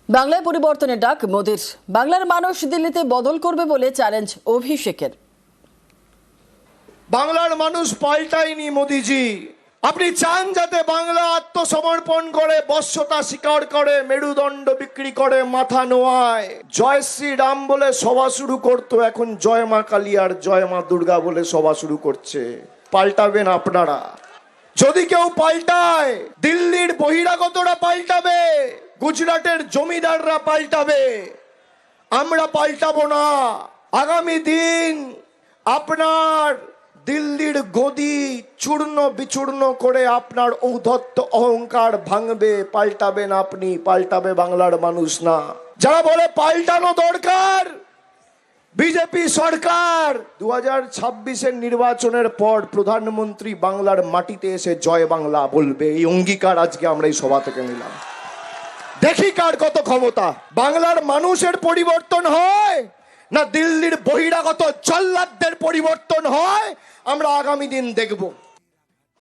বাংলায় পরিবর্তনের ডাক মোদির। বাংলার মানুষ দিল্লিতে বদল করবে বলে চ্যালেঞ্জ অভিষেকের। বাংলার মানুষ পাল্টায়নি মোদিজি। আপনি চান যাতে বাংলা আত্মসমর্পণ করে, বশ্যতা স্বীকার করে, মেরুদণ্ড বিক্রি করে, মাথা নোয়ায়। জয় শ্রী রাম বলে সভা শুরু করতো, এখন জয় মা কালী আর জয় মা দুর্গা বলে সভা শুরু করছে। পাল্টাবেন আপনারা। যদি কেউ পাল্টায়, দিল্লির বহিরাগতরা পাল্টাবে, গুজরাটের জমিদাররা পাল্টাবে, আমরা পাল্টাবো না। আগামী দিন আপনার দিল্লির গদি চূর্ণ বিচূর্ণ করে আপনার ঔদ্ধত্য অহংকার ভাঙবে। পাল্টাবেন আপনি, পাল্টাবে বাংলার মানুষ না। যারা বলে পাল্টানো দরকার, বিজেপি সরকার 2026-এর নির্বাচনের পর প্রধানমন্ত্রী বাংলার মাটিতে এসে জয় বাংলা বলবে, এই অঙ্গীকার আজকে আমরা এই সভা থেকে নিলাম। দেখি কার কত ক্ষমতা। বাংলার মানুষের পরিবর্তন হয় না দিল্লির বহিরাগত জল্লাদদের পরিবর্তন হয়, আমরা আগামী দিন দেখব।